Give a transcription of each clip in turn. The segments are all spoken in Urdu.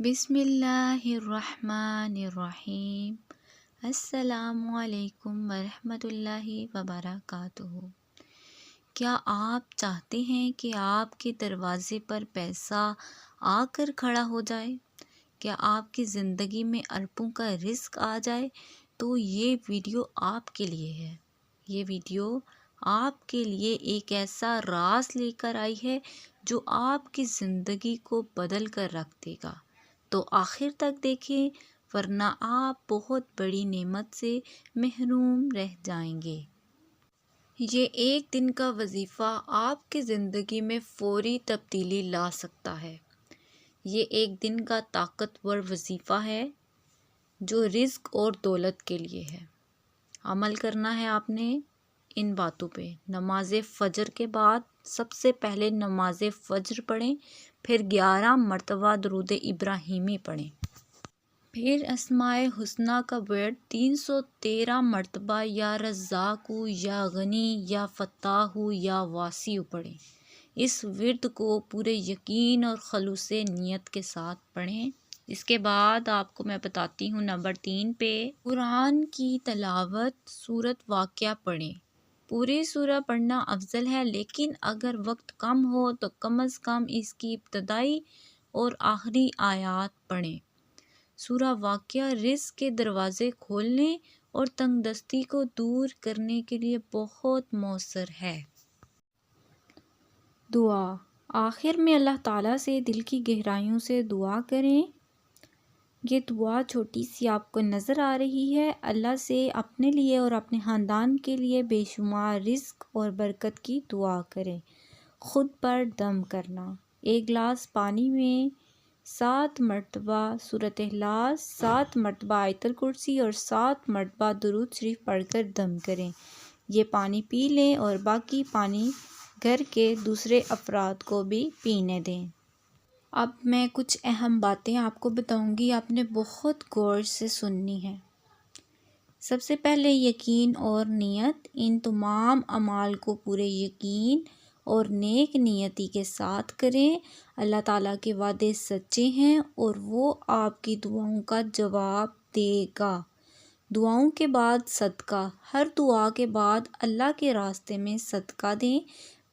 بسم اللہ الرحمن الرحیم۔ السلام علیکم ورحمۃ اللہ وبرکاتہ۔ کیا آپ چاہتے ہیں کہ آپ کے دروازے پر پیسہ آ کر کھڑا ہو جائے؟ کیا آپ کی زندگی میں اربوں کا رزق آ جائے؟ تو یہ ویڈیو آپ کے لیے ہے۔ یہ ویڈیو آپ کے لیے ایک ایسا راز لے کر آئی ہے جو آپ کی زندگی کو بدل کر رکھ دے گا۔ تو آخر تک دیکھیں، ورنہ آپ بہت بڑی نعمت سے محروم رہ جائیں گے۔ یہ ایک دن کا وظیفہ آپ کی زندگی میں فوری تبدیلی لا سکتا ہے۔ یہ ایک دن کا طاقتور وظیفہ ہے جو رزق اور دولت کے لیے ہے۔ عمل کرنا ہے آپ نے ان باتوں پہ۔ نماز فجر کے بعد سب سے پہلے نماز فجر پڑھیں، پھر 11 مرتبہ درود ابراہیمی پڑھیں، پھر اسماء الحسنی کا ورد 313 مرتبہ یا رزاق یا غنی یا فتاح یا واسع پڑھیں۔ اس ورد کو پورے یقین اور خلوص نیت کے ساتھ پڑھیں۔ اس کے بعد آپ کو میں بتاتی ہوں نمبر 3 پہ قرآن کی تلاوت سورۃ واقعہ پڑھیں۔ پوری سورہ پڑھنا افضل ہے، لیکن اگر وقت کم ہو تو کم از کم اس کی ابتدائی اور آخری آیات پڑھیں۔ سورہ واقعہ رزق کے دروازے کھولنے اور تنگ دستی کو دور کرنے کے لیے بہت مؤثر ہے۔ دعا۔ آخر میں اللہ تعالیٰ سے دل کی گہرائیوں سے دعا کریں۔ یہ دعا چھوٹی سی آپ کو نظر آ رہی ہے۔ اللہ سے اپنے لیے اور اپنے خاندان کے لیے بے شمار رزق اور برکت کی دعا کریں۔ خود پر دم کرنا۔ ایک گلاس پانی میں 7 مرتبہ سورۃ اخلاص، 7 مرتبہ آیت الکرسی اور 7 مرتبہ درود شریف پڑھ کر دم کریں۔ یہ پانی پی لیں اور باقی پانی گھر کے دوسرے افراد کو بھی پینے دیں۔ اب میں کچھ اہم باتیں آپ کو بتاؤں گی، آپ نے بہت غور سے سننی ہے۔ سب سے پہلے یقین اور نیت۔ ان تمام اعمال کو پورے یقین اور نیک نیتی کے ساتھ کریں۔ اللہ تعالیٰ کے وعدے سچے ہیں اور وہ آپ کی دعاؤں کا جواب دے گا۔ دعاؤں کے بعد صدقہ۔ ہر دعا کے بعد اللہ کے راستے میں صدقہ دیں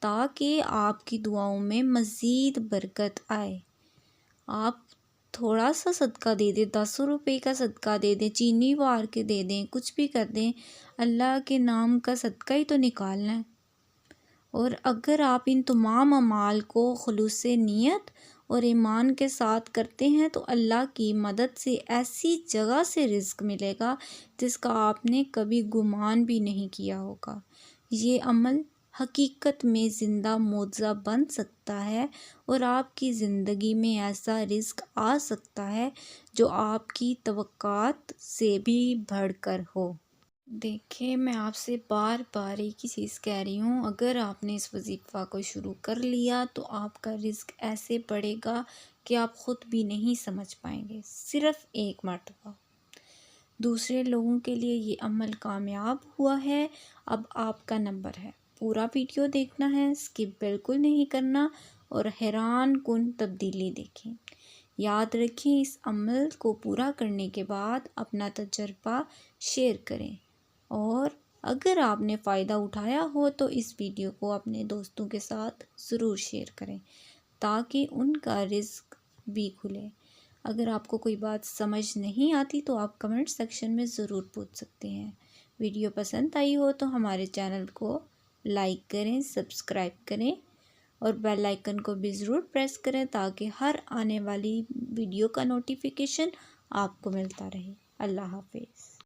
تاکہ آپ کی دعاؤں میں مزید برکت آئے۔ آپ تھوڑا سا صدقہ دے دیں، 10 روپے کا صدقہ دے دیں، چینی وار کے دے دیں، کچھ بھی کر دیں، اللہ کے نام کا صدقہ ہی تو نکالنا ہے۔ اور اگر آپ ان تمام اعمال کو خلوص نیت اور ایمان کے ساتھ کرتے ہیں تو اللہ کی مدد سے ایسی جگہ سے رزق ملے گا جس کا آپ نے کبھی گمان بھی نہیں کیا ہوگا۔ یہ عمل حقیقت میں زندہ معجزہ بن سکتا ہے اور آپ کی زندگی میں ایسا رزق آ سکتا ہے جو آپ کی توقعات سے بھی بڑھ کر ہو۔ دیکھیں، میں آپ سے بار بار ایک ہی چیز کہہ رہی ہوں، اگر آپ نے اس وظیفہ کو شروع کر لیا تو آپ کا رزق ایسے بڑھے گا کہ آپ خود بھی نہیں سمجھ پائیں گے۔ صرف ایک مرتبہ دوسرے لوگوں کے لیے یہ عمل کامیاب ہوا ہے۔ اب آپ کا نمبر ہے، پورا ویڈیو دیکھنا ہے، اسکپ بالکل نہیں کرنا اور حیران کن تبدیلی دیکھیں۔ یاد رکھیں، اس عمل کو پورا کرنے کے بعد اپنا تجربہ شیئر کریں، اور اگر آپ نے فائدہ اٹھایا ہو تو اس ویڈیو کو اپنے دوستوں کے ساتھ ضرور شیئر کریں تاکہ ان کا رزق بھی کھلے۔ اگر آپ کو کوئی بات سمجھ نہیں آتی تو آپ کمنٹ سیکشن میں ضرور پوچھ سکتے ہیں۔ ویڈیو پسند آئی ہو تو ہمارے چینل کو لائک کریں، سبسکرائب کریں اور بیل آئیکن کو بھی ضرور پریس کریں تاکہ ہر آنے والی ویڈیو کا نوٹیفیکیشن آپ کو ملتا رہے۔ اللہ حافظ۔